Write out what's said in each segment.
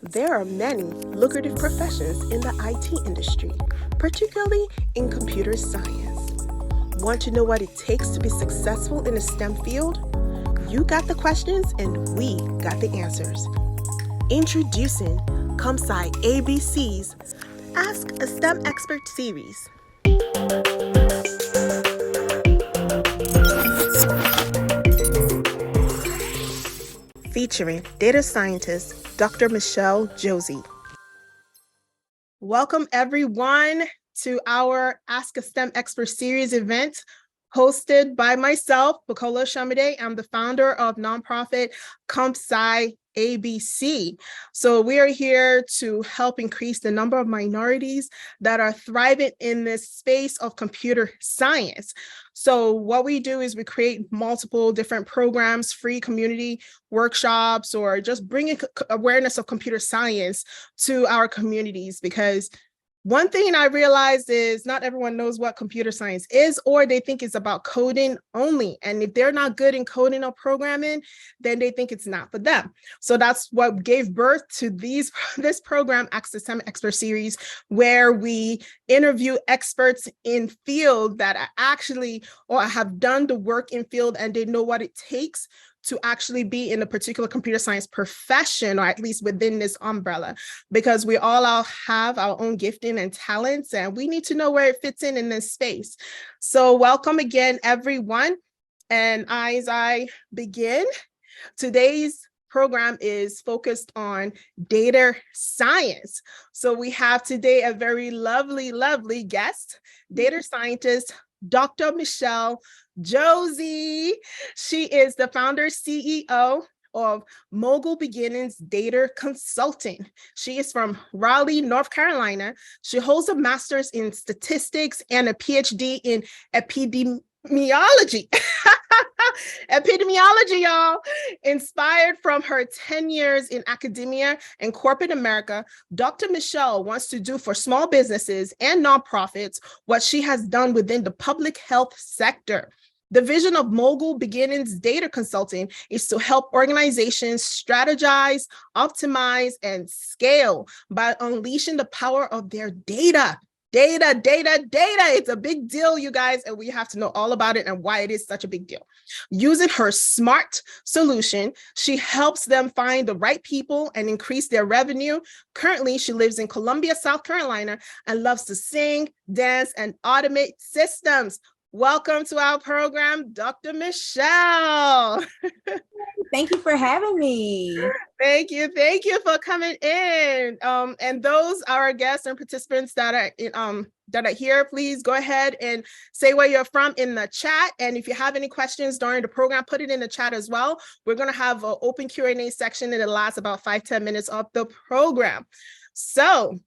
There are many lucrative professions in the IT industry, particularly in computer science. Want to know what it takes to be successful in a STEM field? You got the questions and we got the answers. Introducing CompSci ABC's Ask a STEM Expert series. Featuring data scientist Dr. Michele Josey. Welcome everyone to our Ask a STEM Expert series event hosted by myself, Bukola Shamide. I'm the founder of nonprofit CompSci ABC. So we are here to help increase the number of minorities that are thriving in this space of computer science. So what we do is we create multiple different programs, free community workshops, or just bringing awareness of computer science to our communities, because one thing I realized is not everyone knows what computer science is, or they think it's about coding only. And if they're not good in coding or programming, then they think it's not for them. So that's what gave birth to this program, Ask the STEM Expert Series, where we interview experts in field that are actually or have done the work in field and they know what it takes to actually be in a particular computer science profession, or at least within this umbrella, because we all have our own gifting and talents, and we need to know where it fits in this space. So welcome again, everyone. And as I begin, today's program is focused on data science. So we have today a very lovely guest, data scientist, Dr. Michele Josey. She is the founder CEO of Mogul Beginnings Data Consulting. She is from Raleigh, North Carolina. She holds a master's in statistics and a PhD in epidemiology. Epidemiology, y'all. Inspired from her 10 years in academia and corporate America, Dr. Michele wants to do for small businesses and nonprofits what she has done within the public health sector. The vision of Mogul Beginnings Data Consulting is to help organizations strategize, optimize, and scale by unleashing the power of their data. Data. It's a big deal, you guys, and we have to know all about it and why it is such a big deal. Using her SMART solution, she helps them find the right people and increase their revenue. Currently, she lives in Columbia, South Carolina, and loves to sing, dance, and automate systems. Welcome to our program, Dr. Michele. Thank you for having me. Thank you for coming in. And those are our guests and participants that are here. Please go ahead and say where you're from in the chat. And if you have any questions during the program, put it in the chat as well. We're going to have an open Q&A section and it lasts about 5-10 minutes of the program. So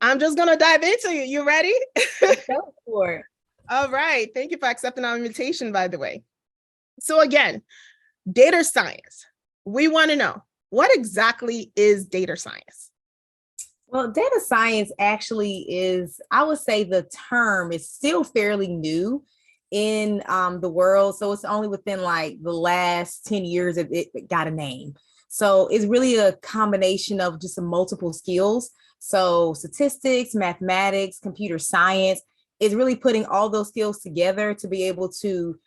I'm just going to dive into it. You ready? Go for it. All right. Thank you for accepting our invitation, by the way. So again, data science. We want to know, what exactly is data science? Well, data science actually is, I would say the term is still fairly new in the world. So it's only within like the last 10 years that it got a name. So it's really a combination of just multiple skills. So statistics, mathematics, computer science is really putting all those skills together to be able to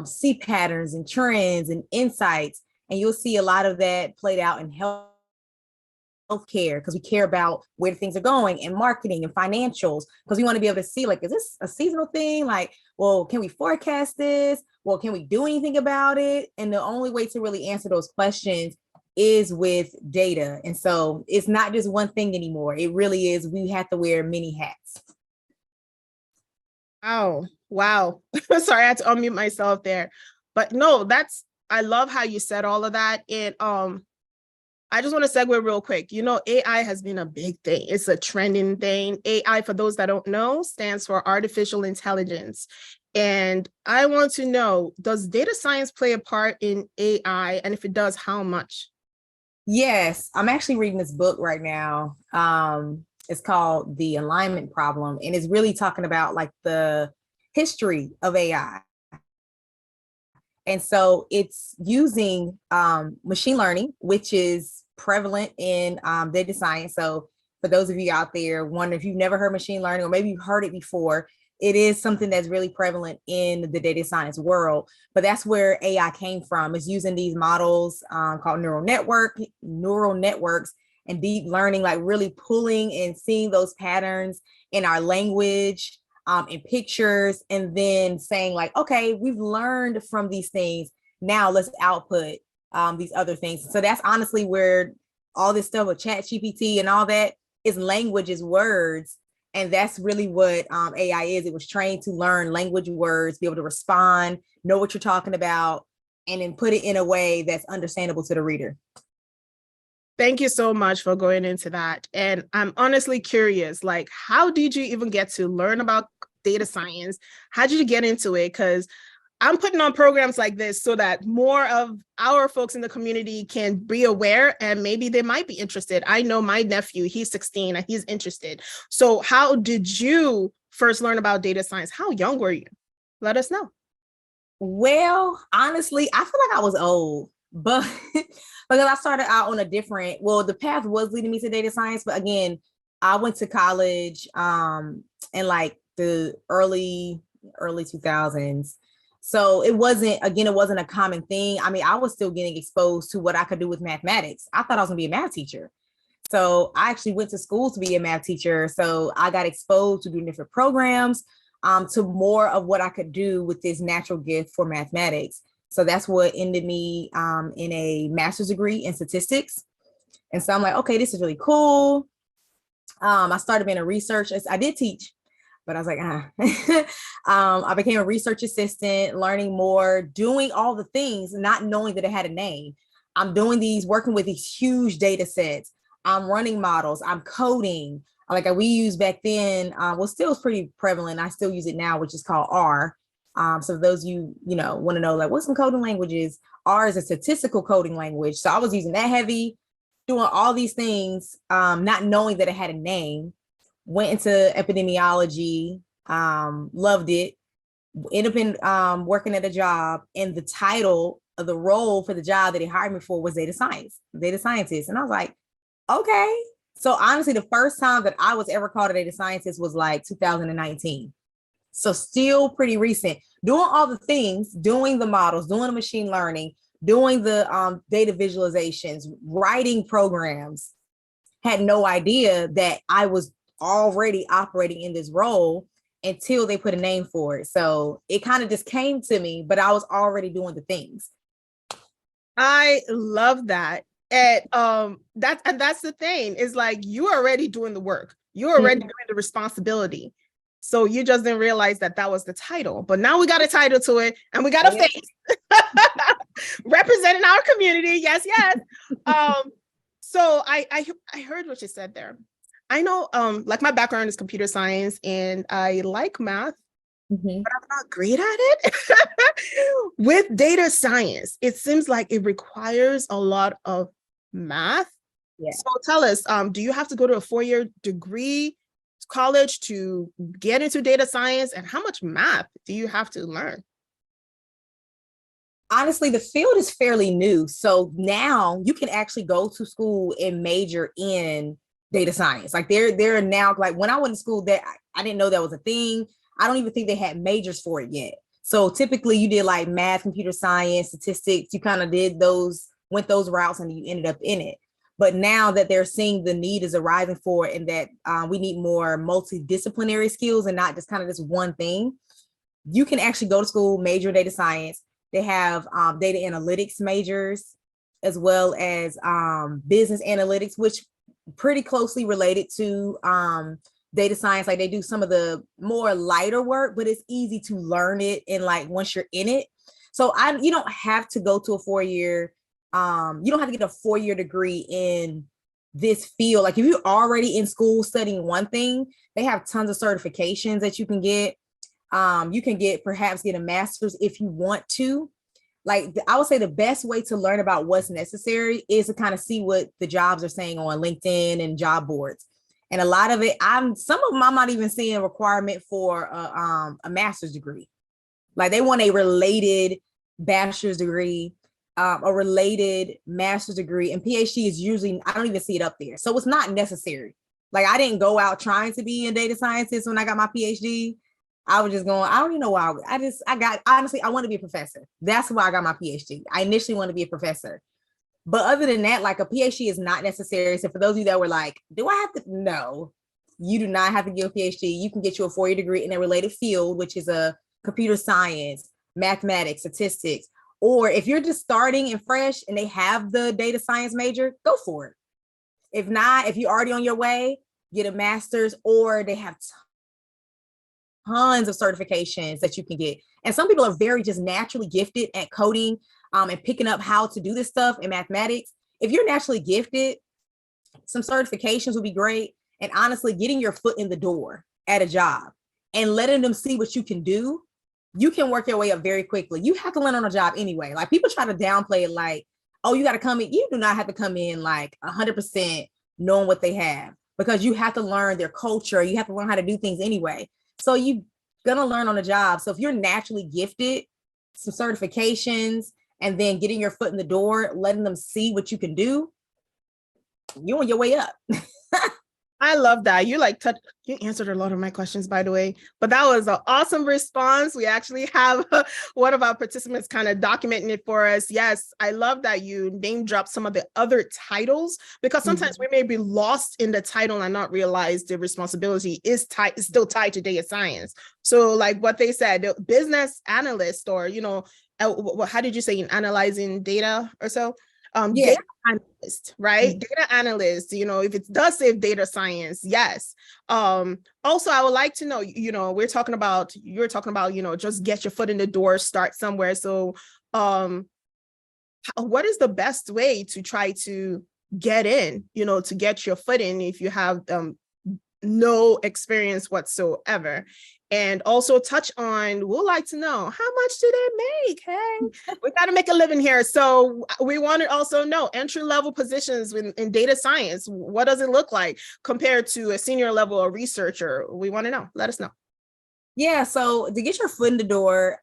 see patterns and trends and insights. And you'll see a lot of that played out in healthcare, because we care about where things are going, and marketing and financials, because we want to be able to see, like, is this a seasonal thing? Like, well, can we forecast this? Well, can we do anything about it? And the only way to really answer those questions is with data. And so it's not just one thing anymore. It really is. We have to wear many hats. Oh, wow. Sorry, I had to unmute myself there. But no, I love how you said all of that. And I just want to segue real quick. You know, AI has been a big thing. It's a trending thing. AI, for those that don't know, stands for artificial intelligence. And I want to know, does data science play a part in AI? And if it does, how much? Yes, I'm actually reading this book right now. It's called The Alignment Problem, and it's really talking about like the history of AI. And so it's using machine learning, which is prevalent in data science. So for those of you out there wondering if you've never heard machine learning, or maybe you've heard it before, it is something that's really prevalent in the data science world. But that's where AI came from, is using these models called neural networks and deep learning, like really pulling and seeing those patterns in our language, in pictures, and then saying like, okay, we've learned from these things. Now let's output these other things. So that's honestly where all this stuff with chat GPT and all that is, language is words. And that's really what AI is. It was trained to learn language words, be able to respond, know what you're talking about, and then put it in a way that's understandable to the reader. Thank you so much for going into that. And I'm honestly curious, like, how did you even get to learn about data science? How did you get into it? Because I'm putting on programs like this so that more of our folks in the community can be aware, and maybe they might be interested. I know my nephew, he's 16 and he's interested. So how did you first learn about data science? How young were you? Let us know. Well, honestly, I feel like I was old, but because I started out on a different, well, the path was leading me to data science. But again, I went to college in like the early 2000s. So it wasn't a common thing. I mean, I was still getting exposed to what I could do with mathematics. I thought I was gonna be a math teacher. So I actually went to school to be a math teacher. So I got exposed to doing different programs, to more of what I could do with this natural gift for mathematics. So that's what ended me in a master's degree in statistics. And so I'm like, okay, this is really cool. I started being a researcher. I did teach, but I was like, I became a research assistant, learning more, doing all the things, not knowing that it had a name. I'm doing these, working with these huge data sets. I'm running models. I'm coding. Like we used back then, well, still is pretty prevalent. I still use it now, which is called R. So those you want to know, like, what's some coding languages? R is a statistical coding language. So I was using that heavy, doing all these things, not knowing that it had a name. Went into epidemiology, loved it, ended up in working at a job, and the title of the role for the job that he hired me for was data scientist. And I was like, okay. So honestly, the first time that I was ever called a data scientist was like 2019. So still pretty recent, doing all the things, doing the models, doing the machine learning, doing the data visualizations, writing programs. Had no idea that I was already operating in this role until they put a name for it. So it kind of just came to me, but I was already doing the things. I love that. And that's the thing, is like, you're already doing the work. You're already doing the responsibility. So you just didn't realize that that was the title, but now we got a title to it and we got a face representing our community. Yes, yes. So I heard what you said there. I know, like, my background is computer science and I like math, but I'm not great at it. With data science, it seems like it requires a lot of math. Yeah. So tell us, do you have to go to a 4-year degree college to get into data science, and how much math do you have to learn? Honestly, the field is fairly new. So now you can actually go to school and major in data science. Like there are now, like when I went to school, that I didn't know that was a thing. I don't even think they had majors for it yet. So typically you did like math, computer science, statistics, you kind of went those routes and you ended up in it. But now that they're seeing the need is arising for it, and that we need more multidisciplinary skills and not just kind of this one thing, you can actually go to school, major in data science. They have data analytics majors, as well as business analytics, which pretty closely related to data science. Like they do some of the more lighter work, but it's easy to learn it. And like once you're in it, so you don't have to go to a 4-year. You don't have to get a 4-year degree in this field. Like if you're already in school studying one thing, they have tons of certifications that you can get. You can perhaps get a master's if you want to. Like I would say the best way to learn about what's necessary is to kind of see what the jobs are saying on LinkedIn and job boards. And a lot of it, some of them I'm not even seeing a requirement for a master's degree. Like they want a related bachelor's degree. a related master's degree, and PhD is usually, I don't even see it up there. So it's not necessary. Like I didn't go out trying to be a data scientist when I got my PhD. I was just going, I don't even know why. Honestly, I want to be a professor. That's why I got my PhD. I initially want to be a professor. But other than that, like a PhD is not necessary. So for those of you that were like, do I have to? No, you do not have to get a PhD. You can get you a 4-year degree in a related field, which is a computer science, mathematics, statistics. Or if you're just starting and fresh and they have the data science major, go for it. If not, if you're already on your way, get a master's, or they have tons of certifications that you can get. And some people are very just naturally gifted at coding and picking up how to do this stuff in mathematics. If you're naturally gifted, some certifications would be great. And honestly, getting your foot in the door at a job and letting them see what you can do, you can work your way up very quickly. You have to learn on a job anyway. Like people try to downplay it like, oh, you got to come in. You do not have to come in like 100% knowing what they have, because you have to learn their culture. You have to learn how to do things anyway. So you're going to learn on the job. So if you're naturally gifted, some certifications, and then getting your foot in the door, letting them see what you can do, you're on your way up. I love that. You answered a lot of my questions, by the way, but that was an awesome response. We actually have one of our participants kind of documenting it for us. Yes, I love that you name dropped some of the other titles, because sometimes we may be lost in the title and not realize the responsibility is still tied to data science. So like what they said, the business analyst, or, how did you say, in analyzing data or so? Data analyst, right? Data analyst, if it does say data science, yes. Also, I would like to know, you're talking about, just get your foot in the door, start somewhere. So, what is the best way to try to get in, to get your foot in if you have no experience whatsoever? And also touch on, we'd like to know, how much do they make? Hey, we got to make a living here. So we want to also know entry-level positions in data science. What does it look like compared to a senior level or researcher? We want to know. Let us know. Yeah, so to get your foot in the door,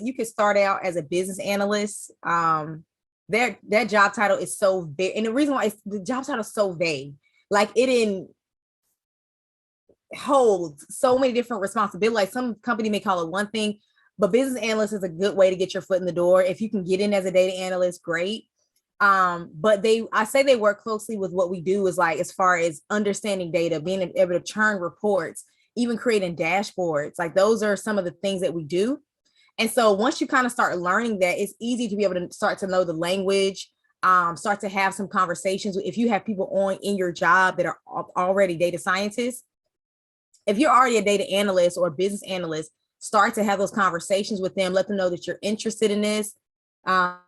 you could start out as a business analyst. That job title is so vague. And the reason why the job title is so vague, like it didn't holds so many different responsibilities. Like some company may call it one thing, but business analyst is a good way to get your foot in the door. If you can get in as a data analyst, great. But I say they work closely with what we do, is like as far as understanding data, being able to turn reports, even creating dashboards. Like those are some of the things that we do. And so once you kind of start learning that, it's easy to be able to start to know the language, start to have some conversations. If you have people in your job that are already data scientists, if you're already a data analyst or a business analyst, start to have those conversations with them, let them know that you're interested in this. And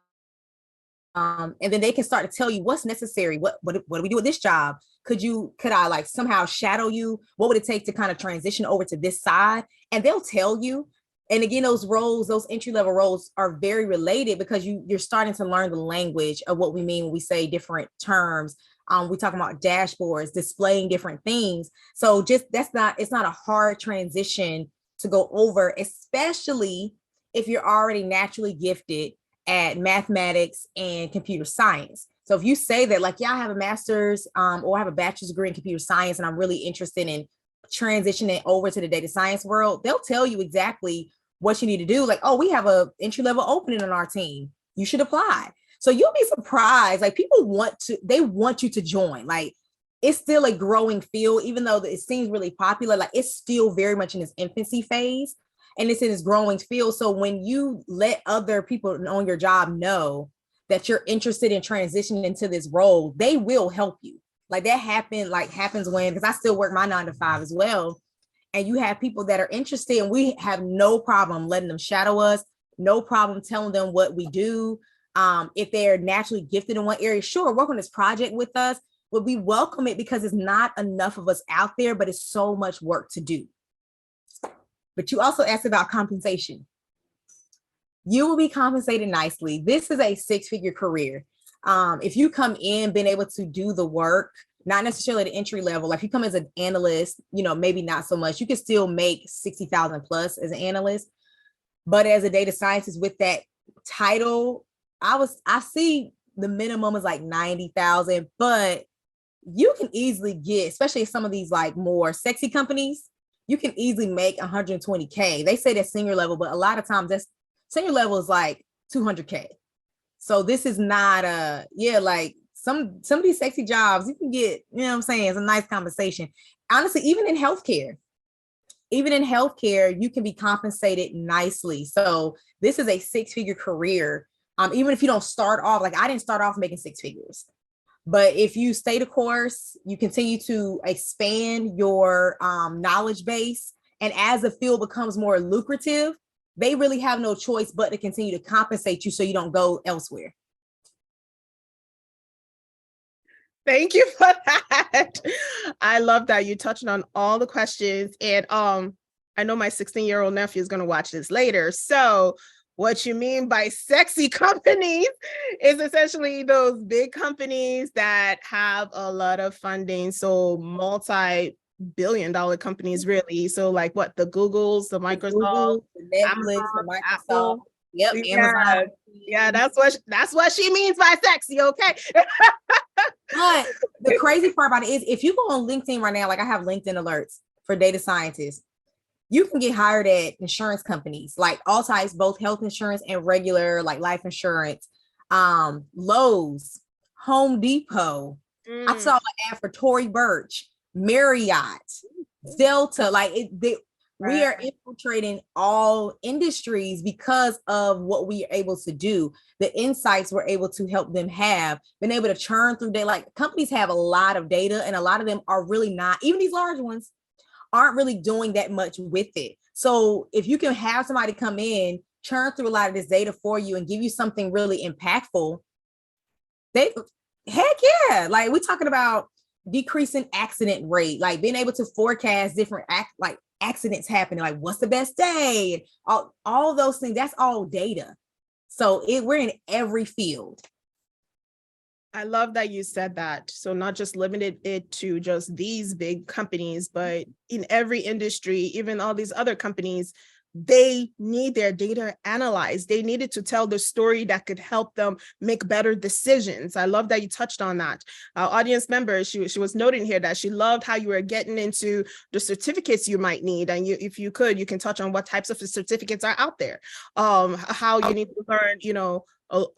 then they can start to tell you what's necessary. What do we do with this job? Could I like somehow shadow you? What would it take to kind of transition over to this side? And they'll tell you. And again, those entry-level roles are very related, because you're starting to learn the language of what we mean when we say different terms. We're talking about dashboards, displaying different things. So it's not a hard transition to go over, especially if you're already naturally gifted at mathematics and computer science. So if you say that, like, yeah, I have a master's or I have a bachelor's degree in computer science, and I'm really interested in transitioning over to the data science world, they'll tell you exactly what you need to do. Like, oh, we have a entry-level opening on our team. You should apply. So you'll be surprised. Like people they want you to join. Like it's still a growing field, even though it seems really popular. Like it's still very much in its infancy phase, and it's in its growing field. So when you let other people on your job know that you're interested in transitioning into this role, they will help you. Like that happens when, because I still work my 9 to 5 as well. And you have people that are interested, and we have no problem letting them shadow us, no problem telling them what we do. If they're naturally gifted in one area, sure, work on this project with us, but we welcome it, because it's not enough of us out there, but it's so much work to do. But you also asked about compensation. You will be compensated nicely. This is a 6-figure career. If you come in being able to do the work, not necessarily at the entry level, like if you come as an analyst, maybe not so much, you can still make 60,000 plus as an analyst. But as a data scientist with that title, I see the minimum is like 90,000, but you can easily get, especially some of these like more sexy companies, you can easily make 120K. They say that's senior level, but a lot of times that's senior level is like 200K. So this is not like some of these sexy jobs you can get, you know what I'm saying? It's a nice compensation. Honestly, even in healthcare, you can be compensated nicely. So this is a 6-figure career. Even if you don't start off, like I didn't start off making 6 figures, but if you stay the course, you continue to expand your knowledge base. And as the field becomes more lucrative, they really have no choice but to continue to compensate you so you don't go elsewhere. Thank you for that. I love that you touched on all the questions. And I know my 16-year-old nephew is going to watch this later. So what you mean by sexy companies is essentially those big companies that have a lot of funding. So multi-billion-dollar companies, really. So like what, the Googles, the Microsoft, Google, the Netflix, Amazon, the Microsoft. Apple. Yep, Yeah, Amazon. yeah, that's what she means by sexy. Okay. But the crazy part about it is if you go on LinkedIn right now, like I have LinkedIn alerts for data scientists, you can get hired at insurance companies, like all types, both health insurance and regular like life insurance, Lowe's, Home Depot. I saw an ad for Tory Burch, Marriott, Delta, we are infiltrating all industries because of what we are able to do, the insights we're able to help them have, been able to churn through data. Like companies have a lot of data, and a lot of them are really not, even these large ones, aren't really doing that much with it. So if you can have somebody come in, churn through a lot of this data for you and give you something really impactful, heck yeah. Like we're talking about decreasing accident rate, like being able to forecast different accidents happening, like what's the best day, and all those things. That's all data. So we're in every field. I love that you said that. So not just limited it to just these big companies, but in every industry, even all these other companies, they need their data analyzed. They needed to tell the story that could help them make better decisions. I love that you touched on that. Our audience member, she was noting here that she loved how you were getting into the certificates you might need. And if you could, you can touch on what types of certificates are out there, how you need to learn,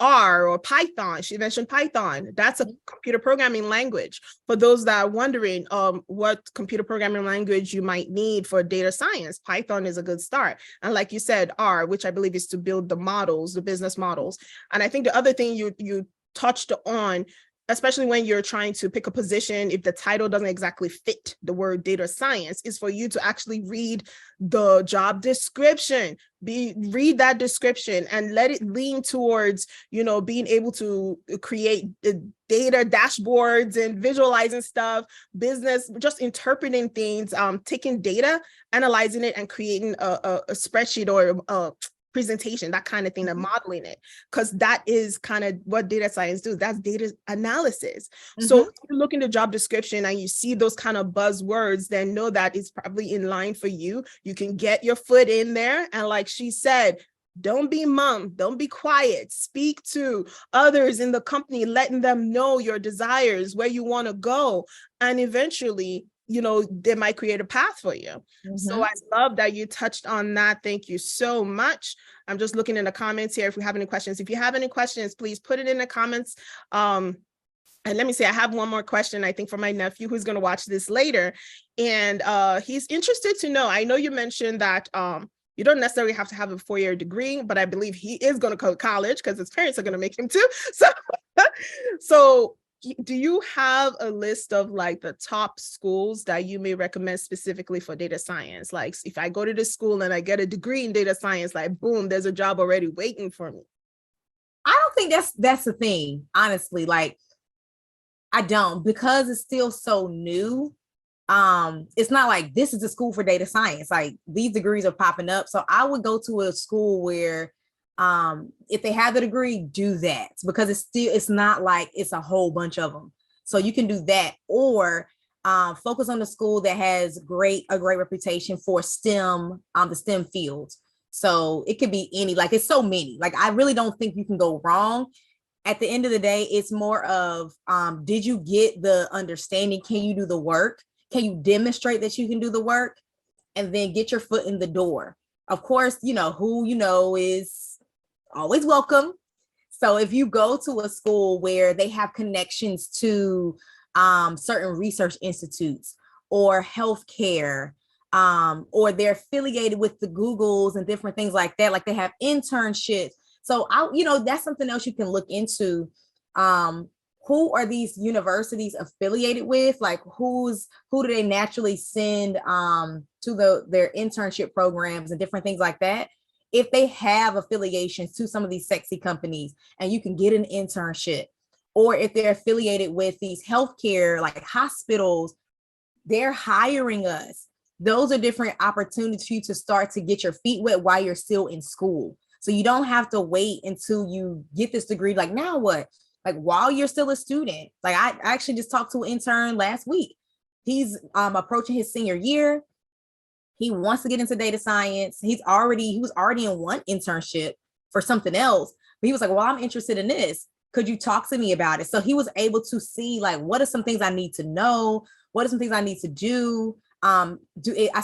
R or Python. She mentioned Python. That's a computer programming language. For those that are wondering what computer programming language you might need for data science, Python is a good start. And like you said, R, which I believe is to build the models, the business models. And I think the other thing you touched on, especially when you're trying to pick a position, if the title doesn't exactly fit the word data science, is for you to actually read the job description. Read that description and let it lean towards, being able to create data dashboards and visualizing stuff, business, just interpreting things, taking data, analyzing it, and creating a spreadsheet or a presentation, that kind of thing, and modeling it, because that is kind of what data science do. That's data analysis. So if you look in the job description and you see those kind of buzzwords, then know that it's probably in line for you. You can get your foot in there. And like she said, don't be mum, don't be quiet. Speak to others in the company, letting them know your desires, where you want to go. And eventually, they might create a path for you. So I love that you touched on that. Thank you so much. I'm just looking in the comments here if we have any questions. If you have any questions, please put it in the comments. And let me say, I have one more question, I think, for my nephew who's going to watch this later. And he's interested to know, I know you mentioned that you don't necessarily have to have a 4-year degree, but I believe he is going to go to college because his parents are going to make him too. So do you have a list of like the top schools that you may recommend specifically for data science? Like if I go to this school and I get a degree in data science, like boom, there's a job already waiting for me. I don't think that's the thing, honestly. Like I don't, because it's still so new. It's not like this is a school for data science. Like these degrees are popping up. So I would go to a school where if they have the degree, do that, because it's not like it's a whole bunch of them. So you can do that, or focus on the school that has a great reputation for STEM, the STEM fields. So it could be any, like, it's so many. Like, I really don't think you can go wrong. At the end of the day, it's more of, did you get the understanding? Can you do the work? Can you demonstrate that you can do the work? And then get your foot in the door. Of course, who is always welcome. So if you go to a school where they have connections to certain research institutes or healthcare, or they're affiliated with the Googles and different things like that, like they have internships. So that's something else you can look into. Who are these universities affiliated with? Like, who do they naturally send to their internship programs and different things like that? If they have affiliations to some of these sexy companies and you can get an internship, or if they're affiliated with these healthcare, like hospitals, they're hiring us. Those are different opportunities for you to start to get your feet wet while you're still in school. So you don't have to wait until you get this degree. Like, now what? Like, while you're still a student. Like, I actually just talked to an intern last week. He's approaching his senior year. He wants to get into data science. He was already in one internship for something else, but he was like, well, I'm interested in this. Could you talk to me about it? So he was able to see, like, what are some things I need to know? What are some things I need to do? I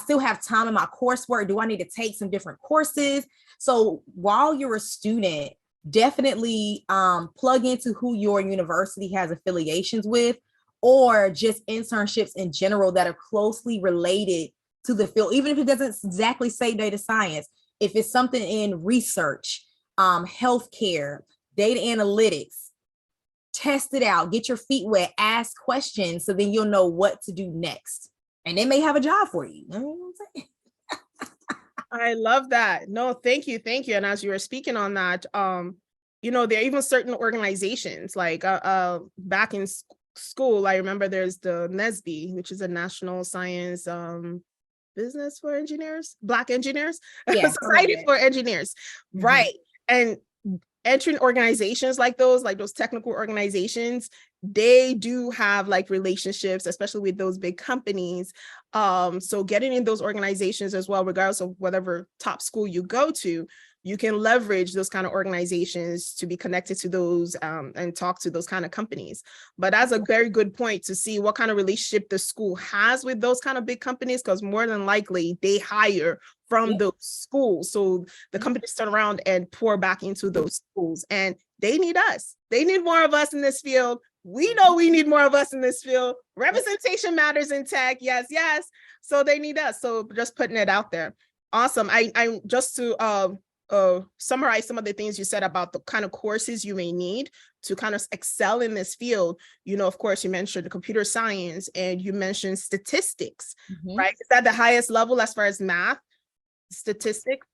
still have time in my coursework? Do I need to take some different courses? So while you're a student, definitely plug into who your university has affiliations with, or just internships in general that are closely related to the field, even if it doesn't exactly say data science. If it's something in research, healthcare, data analytics, test it out, get your feet wet, ask questions, so then you'll know what to do next. And they may have a job for you. You know what I'm saying? I love that. No, thank you. Thank you. And as you were speaking on that, there are even certain organizations, like back in school, I remember there's the NSBE, which is a National Science Business for Engineers, Black Engineers, Yeah, Society for Engineers. Mm-hmm. Right. And entering organizations like those technical organizations, they do have like relationships, especially with those big companies. So getting in those organizations as well, regardless of whatever top school you go to, you can leverage those kind of organizations to be connected to those and talk to those kind of companies. But that's a very good point to see what kind of relationship the school has with those kind of big companies, because more than likely they hire from those schools. So the companies turn around and pour back into those schools, and they need us. They need more of us in this field. We know we need more of us in this field. Representation matters in tech. Yes, yes. So they need us. So just putting it out there. Awesome. I just to summarize some of the things you said about the kind of courses you may need to kind of excel in this field. Of course, you mentioned computer science and you mentioned statistics, right? Is that the highest level as far as math, statistics?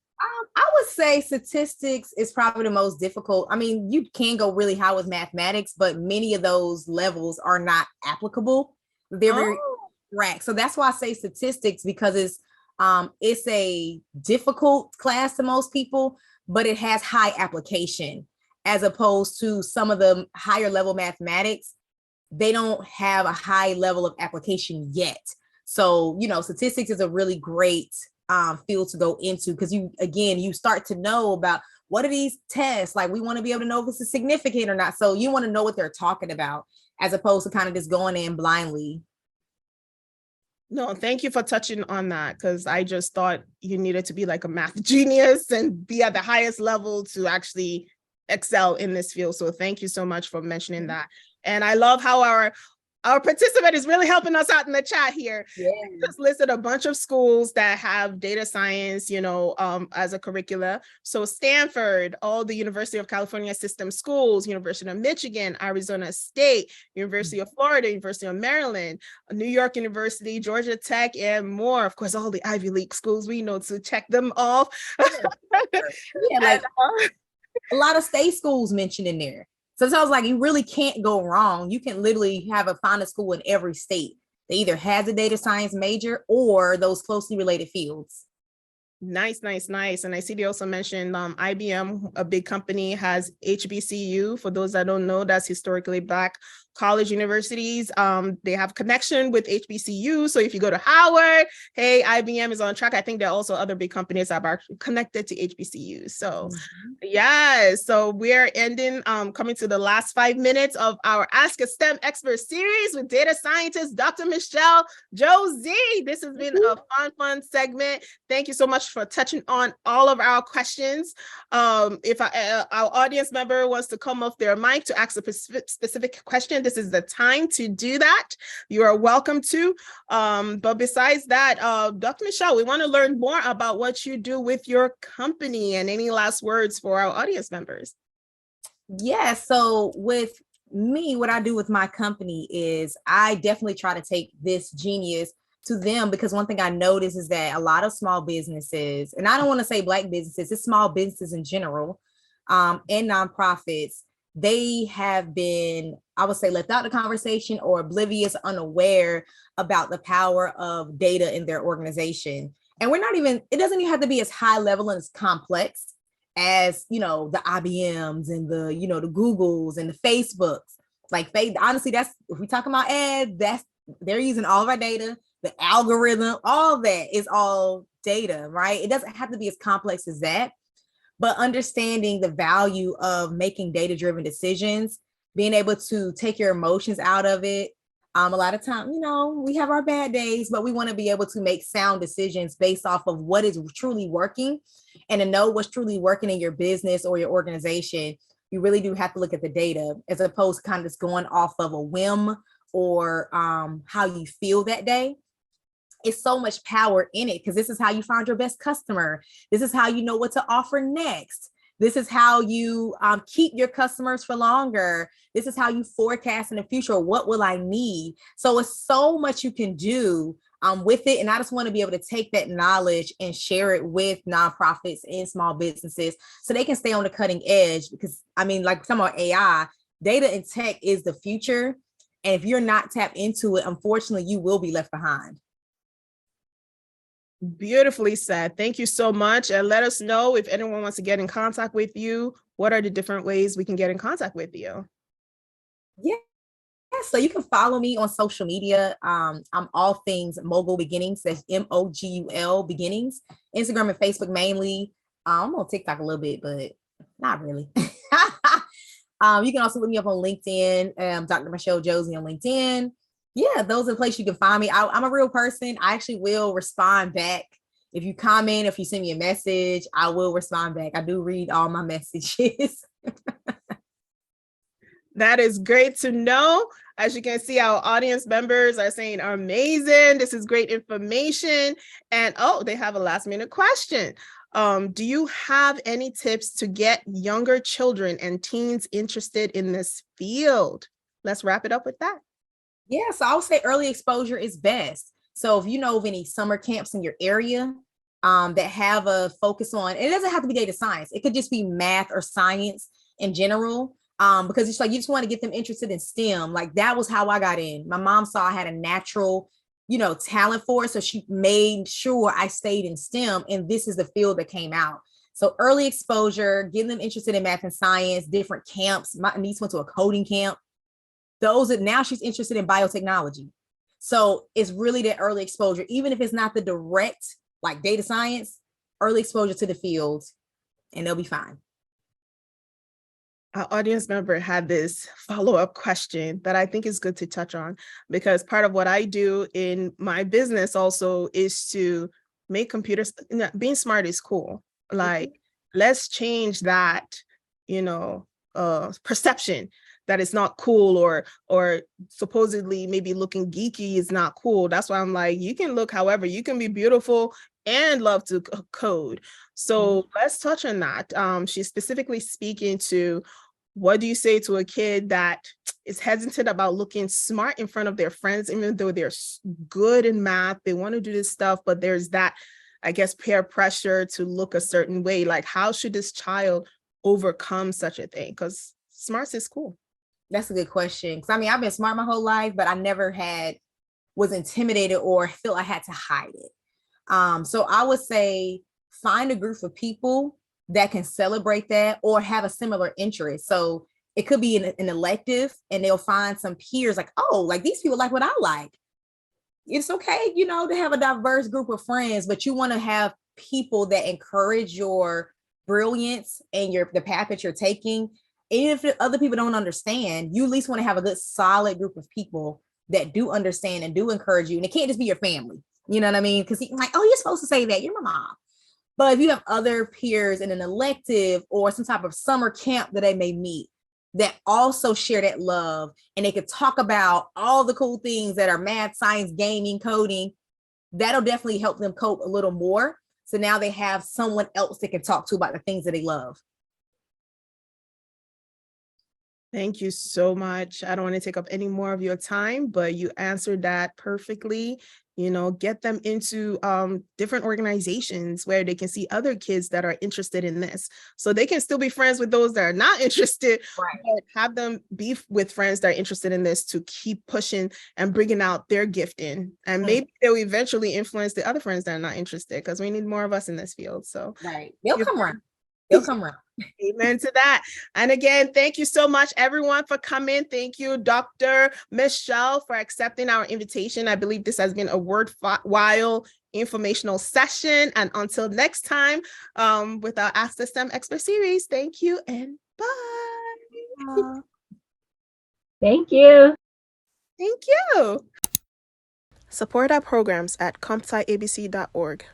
I would say statistics is probably the most difficult. I mean, you can go really high with mathematics, but many of those levels are not applicable. They're very abstract. So that's why I say statistics, because it's a difficult class to most people, but it has high application, as opposed to some of the higher level mathematics. They don't have a high level of application yet. So, statistics is a really great field to go into, because you start to know about what are these tests. Like, we want to be able to know if this is significant or not. So you want to know what they're talking about, as opposed to kind of just going in blindly. No, thank you for touching on that, because I just thought you needed to be like a math genius and be at the highest level to actually excel in this field. So thank you so much for mentioning that. And I love how our participant is really helping us out in the chat here. Yeah. Just listed a bunch of schools that have data science, as a curricula. So Stanford, all the University of California system schools, University of Michigan, Arizona State, University of Florida, University of Maryland, New York University, Georgia Tech, and more. Of course, all the Ivy League schools, we know to check them off. Like a lot of state schools mentioned in there. So it sounds like you really can't go wrong. You can literally find a school in every state that either has a data science major or those closely related fields. Nice, nice, nice. And I see they also mentioned IBM, a big company, has HBCU. For those that don't know, that's historically Black college universities. They have connection with HBCU. So if you go to Howard, hey, IBM is on track. I think there are also other big companies that are connected to HBCUs. So yeah, so we're ending, coming to the last 5 minutes of our Ask a STEM Expert series with data scientist, Dr. Michele Josey. This has been a fun segment. Thank you so much for touching on all of our questions. If our audience member wants to come off their mic to ask a specific question, this is the time to do that. You are welcome to. But besides that, Dr. Michele, we want to learn more about what you do with your company and any last words for our audience members. Yeah, so with me, what I do with my company is I definitely try to take this genius to them, because one thing I notice is that a lot of small businesses, and I don't want to say Black businesses, it's small businesses in general, and nonprofits, they have been, I would say, left out of the conversation or oblivious, unaware about the power of data in their organization. And we're not even, it doesn't even have to be as high level and as complex as, you know, the IBMs and the, you know, the Googles and the Facebooks. Like, honestly, that's, if we talk about ads, that's, they're using all of our data, the algorithm, all that is all data, right? It doesn't have to be as complex as that, but understanding the value of making data-driven decisions, being able to take your emotions out of it. A lot of time, you know, we have our bad days, but we want to be able to make sound decisions based off of what is truly working. And to know what's truly working in your business or your organization, you really do have to look at the data, as opposed to kind of just going off of a whim or how you feel that day. It's so much power in it, because this is how you find your best customer. This is how you know what to offer next. This is how you keep your customers for longer. This is how you forecast in the future. What will I need? So it's so much you can do with it. And I just want to be able to take that knowledge and share it with nonprofits and small businesses so they can stay on the cutting edge. Because I mean, like some of AI, data and tech is the future. And if you're not tapped into it, unfortunately, you will be left behind. Beautifully said. Thank you so much. And let us know if anyone wants to get in contact with you. What are the different ways we can get in contact with you? Yeah. So you can follow me on social media. I'm all things Mogul Beginnings. That's MOGUL Beginnings. Instagram and Facebook mainly. I'm on TikTok a little bit, but not really. You can also look me up on LinkedIn. Dr. Michele Josey on LinkedIn. Yeah, those are the places you can find me. I'm a real person. I actually will respond back. If you comment, if you send me a message, I will respond back. I do read all my messages. That is great to know. As you can see, our audience members are saying amazing. This is great information. And oh, they have a last minute question. Do you have any tips to get younger children and teens interested in this field? Let's wrap it up with that. Yeah, so I would say early exposure is best. So if you know of any summer camps in your area that have a focus on, it doesn't have to be data science. It could just be math or science in general. Because it's like, you just want to get them interested in STEM. Like that was how I got in. My mom saw I had a natural, you know, talent for it. So she made sure I stayed in STEM, and this is the field that came out. So early exposure, getting them interested in math and science, different camps. My niece went to a coding camp. Those that now she's interested in biotechnology. So it's really that early exposure, even if it's not the direct like data science, early exposure to the fields, and they'll be fine. Our audience member had this follow-up question that I think is good to touch on, because part of what I do in my business also is to make computers, being smart is cool. Like, let's change that, you know, perception that it's not cool, or supposedly maybe looking geeky is not cool. That's why I'm like, you can look however, you can be beautiful and love to code. So let's touch on that. She's specifically speaking to, what do you say to a kid that is hesitant about looking smart in front of their friends, even though they're good in math, they want to do this stuff, but there's that, I guess, peer pressure to look a certain way. Like, how should this child overcome such a thing? Because smarts is cool. That's a good question. Because I mean, I've been smart my whole life, but I never was intimidated or felt I had to hide it. So I would say find a group of people that can celebrate that or have a similar interest. So It could be an elective, and they'll find some peers like, oh, like these people like what I like. It's okay, to have a diverse group of friends, but you want to have people that encourage your brilliance and the path that you're taking. Even if other people don't understand, you at least want to have a good solid group of people that do understand and do encourage you. And it can't just be your family. You know what I mean? Because like, oh, you're supposed to say that. You're my mom. But if you have other peers in an elective or some type of summer camp that they may meet that also share that love, and they could talk about all the cool things that are math, science, gaming, coding, that'll definitely help them cope a little more. So now they have someone else they can talk to about the things that they love. Thank you so much. I don't want to take up any more of your time, but you answered that perfectly. Get them into different organizations where they can see other kids that are interested in this. So they can still be friends with those that are not interested, right. But have them be with friends that are interested in this to keep pushing and bringing out their gifting. And maybe they'll eventually influence the other friends that are not interested, because we need more of us in this field. So right. They'll come around. They'll come around. Amen to that. And again, thank you so much, everyone, for coming. Thank you, Dr. Michele, for accepting our invitation. I believe this has been a worthwhile informational session. And until next time, with our Ask the STEM Expert series, thank you and bye. Thank you. Thank you. Support our programs at CompSciabc.org.